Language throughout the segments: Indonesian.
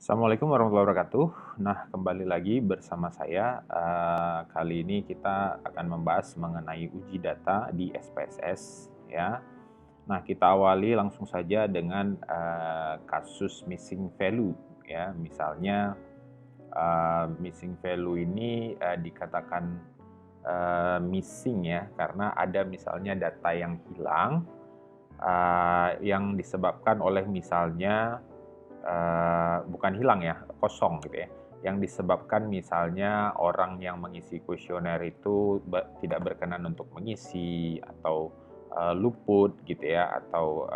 Assalamualaikum warahmatullahi wabarakatuh. Nah, kembali lagi bersama saya. Kali ini kita akan membahas mengenai uji data di SPSS, ya. Nah, kita awali langsung saja dengan kasus missing value, ya. Misalnya missing value ini dikatakan missing ya, karena ada misalnya data yang hilang yang disebabkan oleh misalnya bukan hilang ya, kosong gitu ya. Yang disebabkan misalnya orang yang mengisi kuesioner itu tidak berkenan untuk mengisi atau luput gitu ya, atau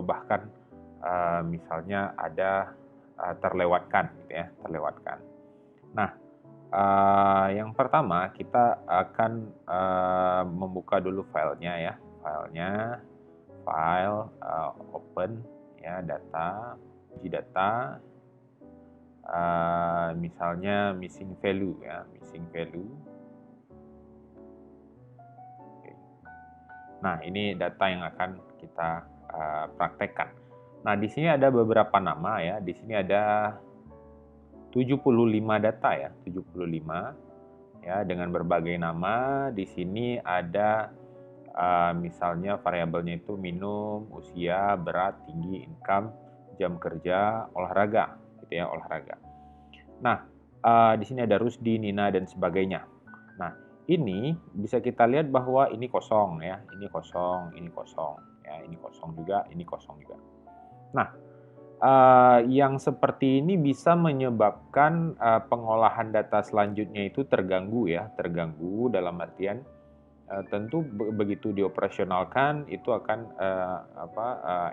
bahkan misalnya ada terlewatkan gitu ya, terlewatkan. Nah, yang pertama kita akan membuka dulu filenya ya, file open ya, data, uji data, misalnya missing value ya, missing value. Oke. Nah, ini data yang akan kita praktekkan. Nah, di sini ada beberapa nama ya. Di sini ada 75 data ya, 75 ya, dengan berbagai nama. Di sini ada misalnya variabelnya itu minum, usia, berat, tinggi, income, jam kerja, olahraga, gitu ya, olahraga. Nah, di sini ada Rusdi, Nina, dan sebagainya. Nah, ini bisa kita lihat bahwa ini kosong ya, ini kosong, ini kosong, ya, ini kosong juga, ini kosong juga. Nah, yang seperti ini bisa menyebabkan pengolahan data selanjutnya itu terganggu ya, terganggu dalam artian tentu begitu dioperasionalkan itu akan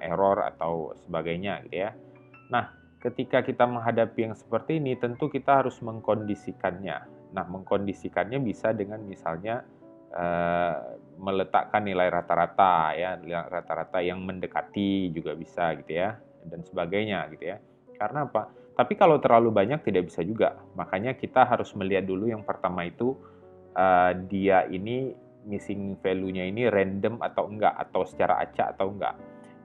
error atau sebagainya gitu ya. Nah, ketika kita menghadapi yang seperti ini tentu kita harus mengkondisikannya. Nah, mengkondisikannya bisa dengan misalnya meletakkan nilai rata-rata ya, nilai rata-rata yang mendekati juga bisa gitu ya, dan sebagainya gitu ya. Karena apa? Tapi kalau terlalu banyak tidak bisa juga. Makanya kita harus melihat dulu yang pertama itu dia ini missing value-nya ini random atau enggak, atau secara acak atau enggak.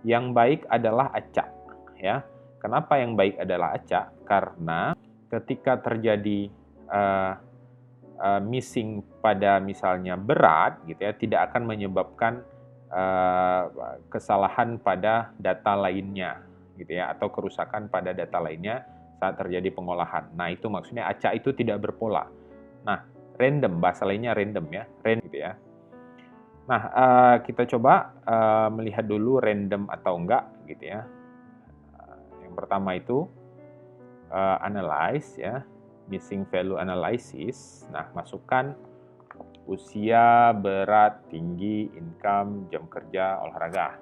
Yang baik adalah acak ya. Kenapa yang baik adalah acak? Karena ketika terjadi missing pada misalnya berat gitu ya, tidak akan menyebabkan kesalahan pada data lainnya gitu ya, atau kerusakan pada data lainnya saat terjadi pengolahan. Nah, itu maksudnya acak itu tidak berpola. Nah, random, bahasa lainnya random ya, random gitu ya. Nah, kita coba melihat dulu random atau enggak gitu ya. Yang pertama itu analyze ya, missing value analysis. Nah, masukkan usia, berat, tinggi, income, jam kerja, olahraga.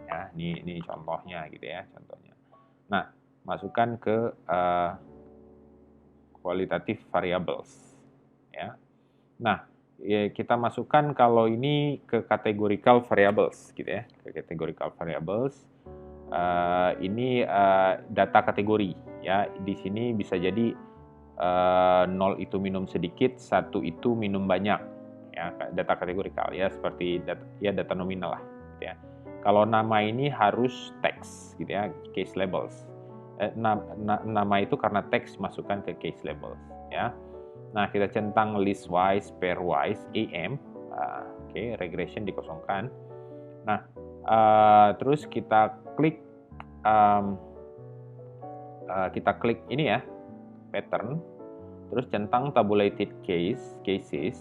Ya, ini contohnya gitu ya, contohnya. Nah, masukkan ke qualitative variables ya. Nah, kita masukkan kalau ini ke categorical variables gitu ya, ke categorical variables. Ini data kategori ya. Di sini bisa jadi 0 itu minum sedikit, 1 itu minum banyak ya, data kategorikal ya, seperti data nominal lah gitu ya. Kalau nama ini harus teks gitu ya, case labels. Nama itu karena teks masukkan ke case labels ya. Nah, kita centang listwise, pairwise, AM. Oke, regression dikosongkan. Nah, terus kita klik ini ya, pattern. Terus centang tabulated cases,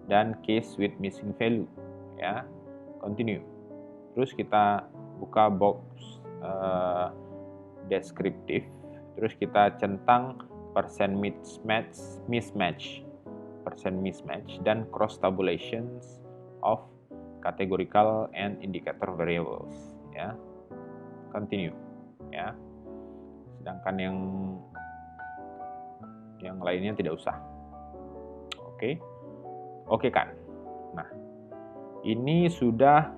dan case with missing value. Ya, continue. Terus kita buka box deskriptif. Terus kita centang percent mismatch, dan cross tabulations of categorical and indicator variables ya. Continue ya. Sedangkan yang lainnya tidak usah. Oke kan. Nah, ini sudah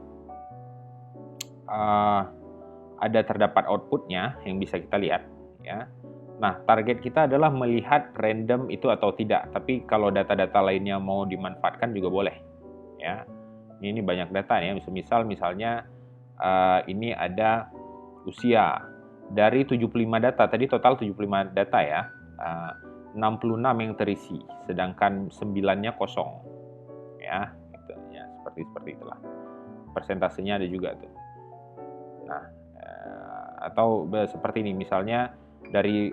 ada terdapat outputnya yang bisa kita lihat ya. Nah, target kita adalah melihat random itu atau tidak. Tapi kalau data-data lainnya mau dimanfaatkan juga boleh ya. Ini banyak data ya. Misalnya ini ada usia. Dari 75 data, tadi total 75 data ya, 66 yang terisi, sedangkan 9-nya kosong. Ya, gitu, ya seperti itulah. Persentasenya ada juga tuh. Nah, atau seperti ini, misalnya dari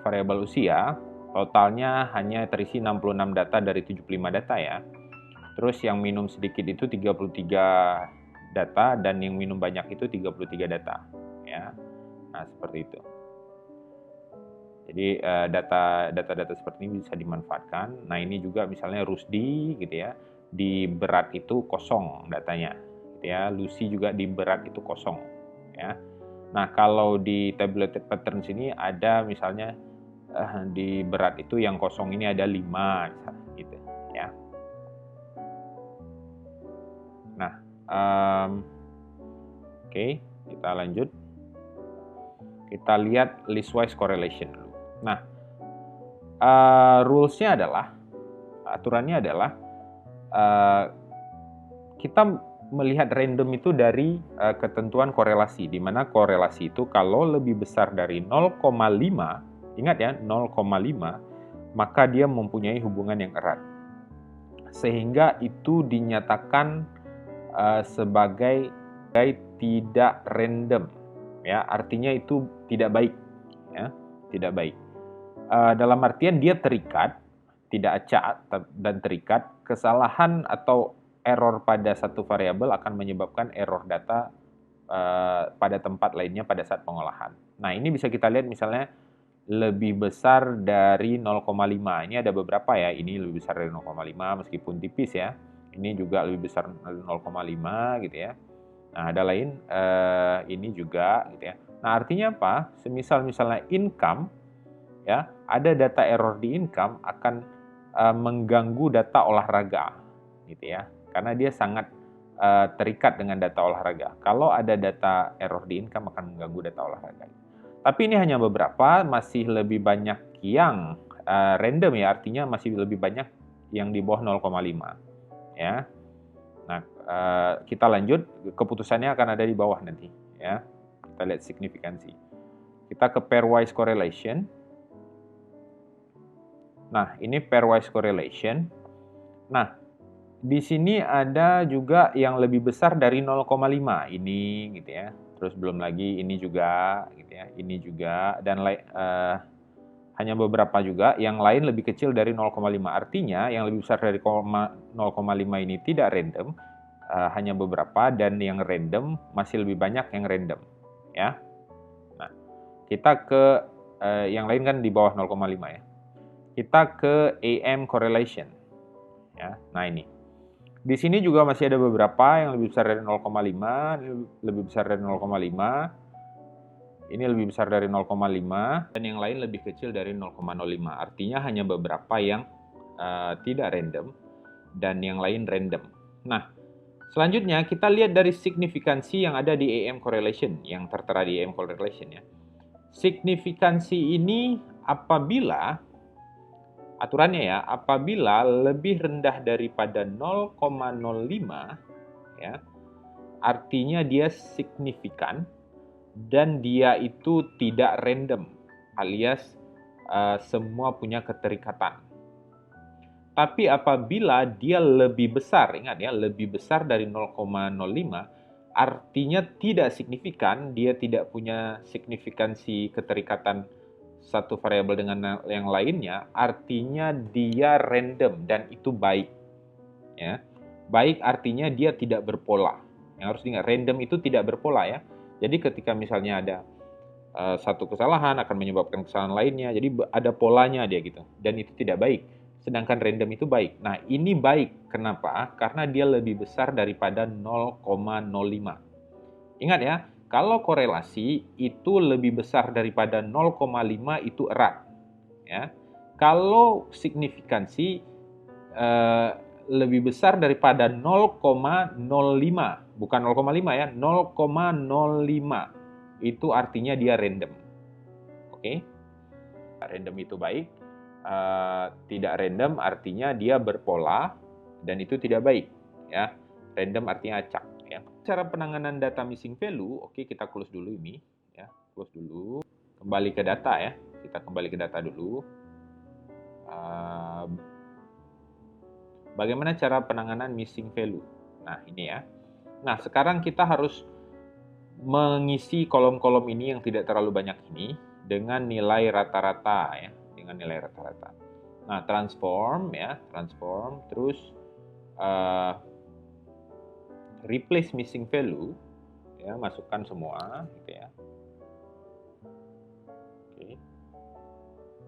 variabel usia, totalnya hanya terisi 66 data dari 75 data ya. Terus yang minum sedikit itu 33 data, dan yang minum banyak itu 33 data. Ya. Nah, seperti itu. Jadi data-data seperti ini bisa dimanfaatkan. Nah, ini juga misalnya Rusdi gitu ya, di berat itu kosong datanya, gitu ya. Lucy juga di berat itu kosong, ya. Nah, kalau di tabulated patterns ini ada misalnya di berat itu yang kosong ini ada 5, gitu ya. Nah, oke, kita lanjut. Kita lihat listwise correlation dulu. Nah, rules-nya adalah, aturannya adalah kita melihat random itu dari ketentuan korelasi, di mana korelasi itu kalau lebih besar dari 0,5, ingat ya 0,5, maka dia mempunyai hubungan yang erat. Sehingga itu dinyatakan sebagai tidak random, ya, artinya itu tidak baik, ya, tidak baik. Dalam artian dia terikat, tidak acak dan terikat. Kesalahan atau error pada satu variabel akan menyebabkan error data pada tempat lainnya pada saat pengolahan. Nah, ini bisa kita lihat misalnya lebih besar dari 0,5. Ini ada beberapa ya, ini lebih besar dari 0,5 meskipun tipis ya. Ini juga lebih besar dari 0,5 gitu ya. Nah, ada lain ini juga gitu ya. Nah, artinya apa? Semisal misalnya income ya, ada data error di income akan mengganggu data olahraga gitu ya. Karena dia sangat terikat dengan data olahraga. Kalau ada data error di income akan mengganggu data olahraga. Tapi ini hanya beberapa, masih lebih banyak yang random ya, artinya masih lebih banyak yang di bawah 0,5 ya. Nah, kita lanjut, keputusannya akan ada di bawah nanti ya. Kita lihat signifikansi. Kita ke pairwise correlation. Nah, ini pairwise correlation. Nah, di sini ada juga yang lebih besar dari 0,5 ini gitu ya. Terus belum lagi ini juga gitu ya. Ini juga dan hanya beberapa juga, yang lain lebih kecil dari 0,5. Artinya yang lebih besar dari 0,5 ini tidak random, hanya beberapa, dan yang random masih lebih banyak yang random ya. Nah, kita ke yang lain kan di bawah 0,5 ya. Kita ke AM correlation ya. Nah, ini di sini juga masih ada beberapa yang lebih besar dari 0,5, ini lebih besar dari 0,5, ini lebih besar dari 0,5, dan yang lain lebih kecil dari 0,05. Artinya hanya beberapa yang tidak random dan yang lain random. Nah, selanjutnya kita lihat dari signifikansi yang ada di AM correlation, yang tertera di AM correlation ya. Signifikansi ini apabila, aturannya ya, apabila lebih rendah daripada 0,05 ya, artinya dia signifikan dan dia itu tidak random, alias semua punya keterikatan. Tapi apabila dia lebih besar, ingat ya, lebih besar dari 0,05, artinya tidak signifikan, dia tidak punya signifikansi keterikatan satu variabel dengan yang lainnya, artinya dia random dan itu baik. Ya. Baik artinya dia tidak berpola. Yang harus diingat, random itu tidak berpola ya. Jadi ketika misalnya ada satu kesalahan akan menyebabkan kesalahan lainnya, jadi ada polanya dia gitu, dan itu tidak baik. Sedangkan random itu baik. Nah, ini baik. Kenapa? Karena dia lebih besar daripada 0,05. Ingat ya, kalau korelasi itu lebih besar daripada 0,5 itu erat. Ya. Kalau signifikansi lebih besar daripada 0,05, bukan 0,5 ya, 0,05, itu artinya dia random. Oke? Random itu baik. Tidak random artinya dia berpola dan itu tidak baik ya. Random artinya acak ya. Cara penanganan data missing value, oke, kita close dulu ini ya. close dulu. Kembali ke data ya. Kita kembali ke data dulu. Bagaimana cara penanganan missing value? Nah, ini ya. Nah, sekarang kita harus mengisi kolom-kolom ini yang tidak terlalu banyak ini dengan nilai rata-rata ya, dengan nilai rata-rata. Nah, transform ya, transform, terus replace missing value ya, masukkan semua gitu ya. Oke.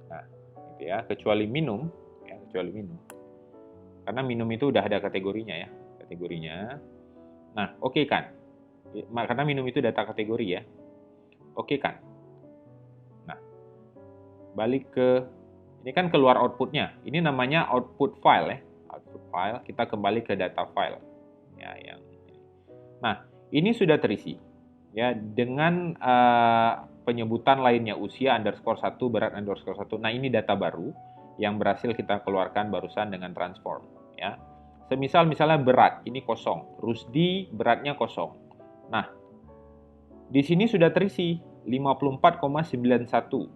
Nah, gitu ya, kecuali minum ya, kecuali minum. Karena minum itu udah ada kategorinya ya, kategorinya. Nah, oke kan? Karena minum itu data kategori ya. Oke kan? Nah, balik ke, ini kan keluar outputnya. Ini namanya output file ya. Output file, kita kembali ke data file. Ya, yang ini. Nah, ini sudah terisi. Ya, dengan penyebutan lainnya, usia underscore 1, berat underscore 1. Nah, ini data baru yang berhasil kita keluarkan barusan dengan transform. Ya. Misalnya berat, ini kosong. Rusdi beratnya kosong. Nah, di sini sudah terisi 54,91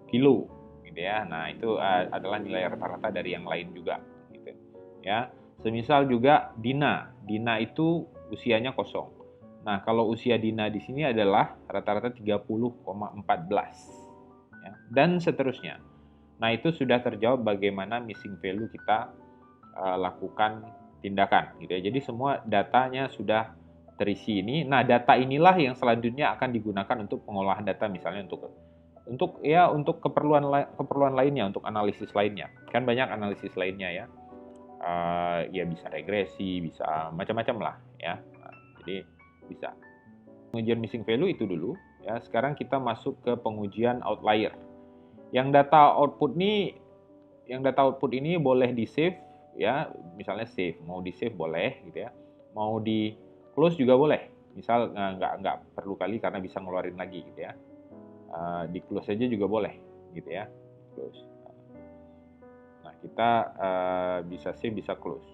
kilo, gitu ya. Nah, itu adalah nilai rata-rata dari yang lain juga, gitu. Ya, semisal juga Dina itu usianya kosong. Nah, kalau usia Dina di sini adalah rata-rata 30,14, ya, dan seterusnya. Nah, itu sudah terjawab bagaimana missing value kita lakukan tindakan, gitu ya. Jadi semua datanya sudah terisi ini. Nah, data inilah yang selanjutnya akan digunakan untuk pengolahan data, misalnya untuk keperluan lainnya, untuk analisis lainnya. Kan banyak analisis lainnya ya. Ya bisa regresi, bisa macam-macam lah ya. Nah, jadi bisa. Pengujian missing value itu dulu ya. Sekarang kita masuk ke pengujian outlier. Yang data output ini boleh di-save ya, misalnya save, mau di-save boleh gitu ya. Mau di close juga boleh. Misal nggak perlu kali karena bisa ngeluarin lagi gitu ya. Di close aja juga boleh gitu ya. Close. Nah, kita bisa save, bisa close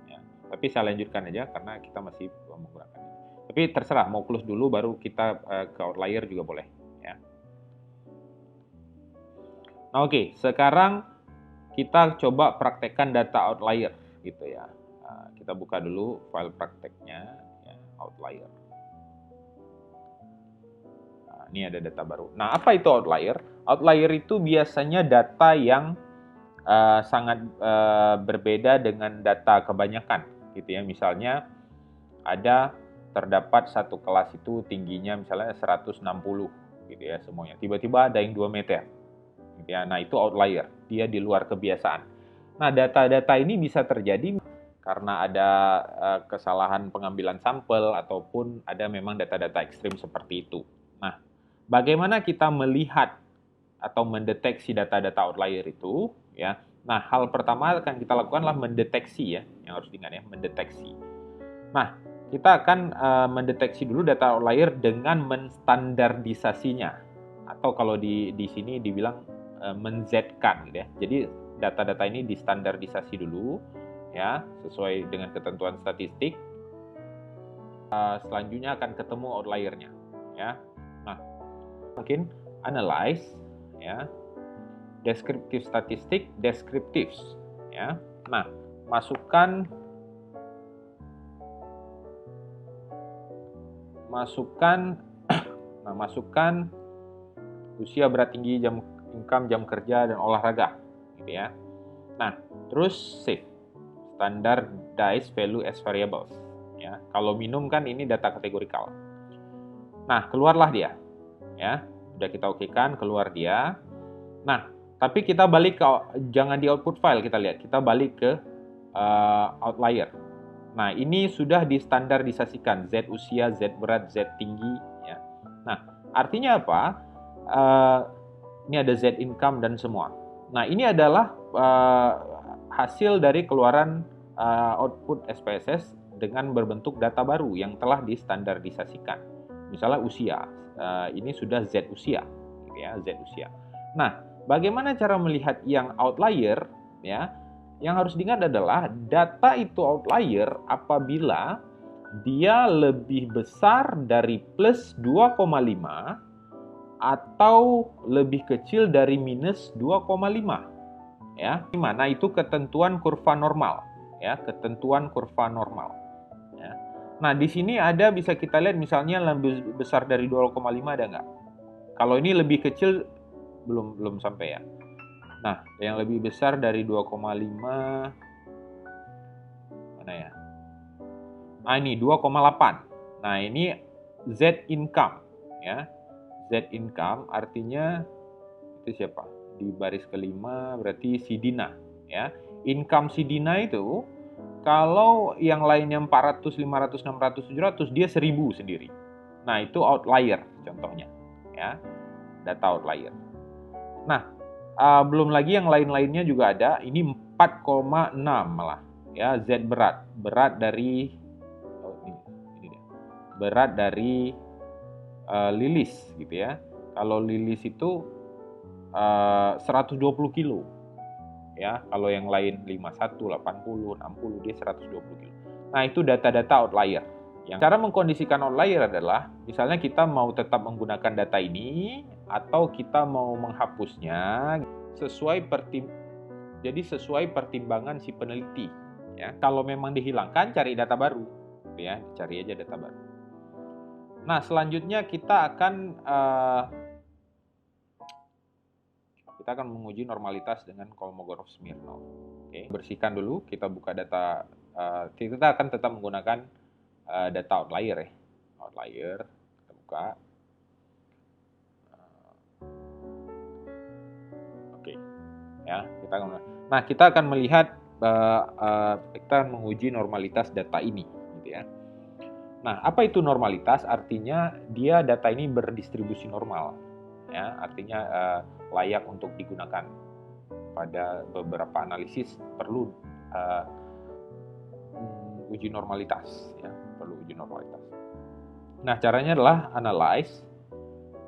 ya. Tapi saya lanjutkan aja karena kita masih menggunakan ini. Tapi terserah mau close dulu baru kita ke outlier juga boleh ya. Nah, oke, sekarang kita coba praktekkan data outlier gitu ya. Kita buka dulu file prakteknya ya, outlier. Nah, ini ada data baru. Nah, apa itu outlier? Outlier itu biasanya data yang sangat berbeda dengan data kebanyakan gitu ya. Misalnya terdapat satu kelas itu tingginya misalnya 160 gitu ya semuanya. Tiba-tiba ada yang 2 meter. Gitu ya. Nah, itu outlier. Dia di luar kebiasaan. Nah, data-data ini bisa terjadi karena ada kesalahan pengambilan sampel ataupun ada memang data-data ekstrim seperti itu. Nah, bagaimana kita melihat atau mendeteksi data-data outlier itu ya. Nah, hal pertama akan kita lakukan adalah mendeteksi ya, yang harus diingat ya, mendeteksi. Nah, kita akan mendeteksi dulu data outlier dengan menstandardisasinya, atau kalau di sini dibilang men-Z-kan gitu ya. Jadi data-data ini distandardisasi dulu ya, sesuai dengan ketentuan statistik. Selanjutnya akan ketemu outliernya ya. Nah, mungkin analyze ya, descriptive statistik, descriptives ya. Nah, masukkan usia, berat, tinggi, jam income, jam kerja, dan olahraga gitu ya. Nah, terus save standardized value as variables ya. Kalau minum kan ini data kategorikal. Nah, keluarlah dia ya. Udah kita okekan, keluar dia. Nah, tapi kita balik ke, jangan di output file kita lihat, kita balik ke outlier. Nah, ini sudah distandardisasikan, Z usia, Z berat, Z tinggi ya. Nah, artinya apa? Ini ada Z income dan semua. Nah, ini adalah hasil dari keluaran output SPSS dengan berbentuk data baru yang telah distandardisasikan. Misalnya usia, ini sudah Z usia, gitu ya, Z usia. Nah, bagaimana cara melihat yang outlier? Ya, yang harus diingat adalah data itu outlier apabila dia lebih besar dari plus 2,5 atau lebih kecil dari minus 2,5. Ya, dimana itu ketentuan kurva normal, ya, ketentuan kurva normal. Ya. Nah, di sini ada bisa kita lihat misalnya lebih besar dari 2,5 ada nggak? Kalau ini lebih kecil belum sampai ya. Nah, yang lebih besar dari 2,5 mana ya? Ini 2,8. Nah, ini Z income ya. Z income artinya itu siapa? Di baris kelima berarti si Dina ya. Income si Dina itu kalau yang lainnya 400, 500, 600, 700 dia 1000 sendiri. Nah, itu outlier contohnya ya. Data outlier. Nah, belum lagi yang lain-lainnya juga ada. Ini 4,6 malah ya. Z berat dari ini dia. Berat dari Lilis gitu ya. Kalau Lilis itu 120 kilo ya. Kalau yang lain 51, 80, 60 dia 120 kilo. Nah, itu data-data outlier. Yang cara mengkondisikan outlier adalah misalnya kita mau tetap menggunakan data ini atau kita mau menghapusnya jadi sesuai pertimbangan si peneliti ya. Kalau memang dihilangkan cari data baru ya, cari aja data baru. Nah, selanjutnya kita akan menguji normalitas dengan Kolmogorov-Smirnov. Oke, bersihkan dulu, kita buka data. Kita akan tetap menggunakan data outlier ya. Outlier, kita buka. Oke, ya kita akan melihat kita akan menguji normalitas data ini, gitu ya. Nah, apa itu normalitas? Artinya dia data ini berdistribusi normal, ya. Artinya layak untuk digunakan. Pada beberapa analisis perlu uji normalitas, ya. Perlu uji normalitas. Nah, caranya adalah analyze,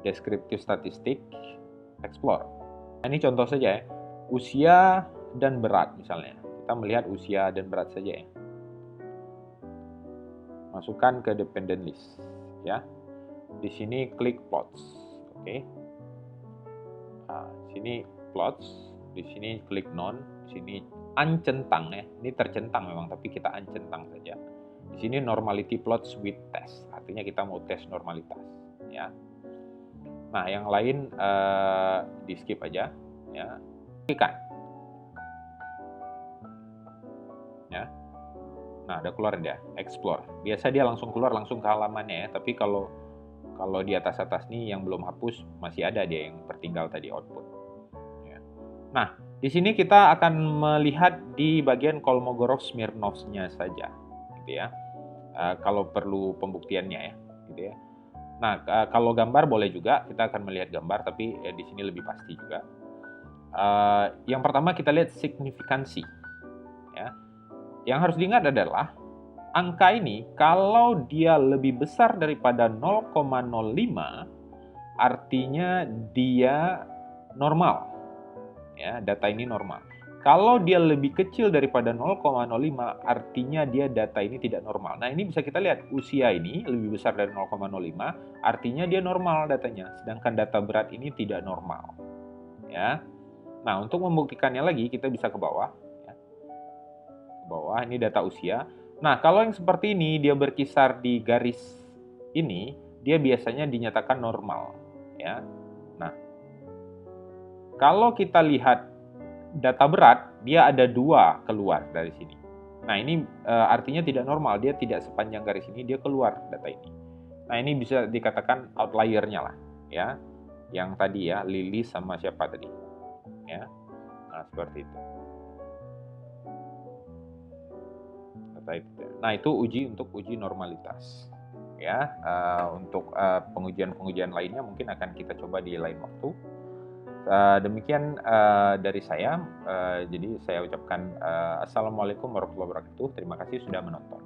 descriptive statistic, explore. Nah, ini contoh saja ya. Usia dan berat misalnya. Kita melihat usia dan berat saja ya. Masukkan ke dependent list ya. Di sini klik plots. Oke. Nah, sini plots, di sini klik none, di sini uncentang ya. Ini tercentang memang tapi kita uncentang saja. Di sini normality plots with test. Artinya kita mau tes normalitas ya. Nah, yang lain di skip aja ya. Klikkan. Ya. Nah, ada keluar dia, explore. Biasa dia langsung keluar langsung ke halamannya ya, tapi kalau di atas-aatas nih yang belum hapus masih ada dia yang tertinggal tadi output. Ya. Nah, di sini kita akan melihat di bagian Kolmogorov-Smirnovnya saja, gitu ya. Kalau perlu pembuktiannya ya, gitu ya. Nah, kalau gambar boleh juga, kita akan melihat gambar, tapi di sini lebih pasti juga. Yang pertama kita lihat signifikansi, ya. Yang harus diingat adalah angka ini kalau dia lebih besar daripada 0,05 artinya dia normal. Ya, data ini normal. Kalau dia lebih kecil daripada 0,05 artinya dia data ini tidak normal. Nah, ini bisa kita lihat usia ini lebih besar dari 0,05 artinya dia normal datanya, sedangkan data berat ini tidak normal. Ya. Nah, untuk membuktikannya lagi kita bisa ke bawah. Bawah ini data usia. Nah, kalau yang seperti ini dia berkisar di garis ini, dia biasanya dinyatakan normal, ya. Nah, kalau kita lihat data berat, dia ada 2 keluar dari sini. Nah, ini artinya tidak normal, dia tidak sepanjang garis ini, dia keluar data ini. Nah, ini bisa dikatakan outlier-nya lah, ya. Yang tadi ya, Lili sama siapa tadi, ya. Nah, seperti itu. Nah, itu untuk uji normalitas ya. Untuk pengujian lainnya mungkin akan kita coba di lain waktu. Demikian dari saya. Jadi saya ucapkan assalamualaikum warahmatullahi wabarakatuh. Terima kasih sudah menonton.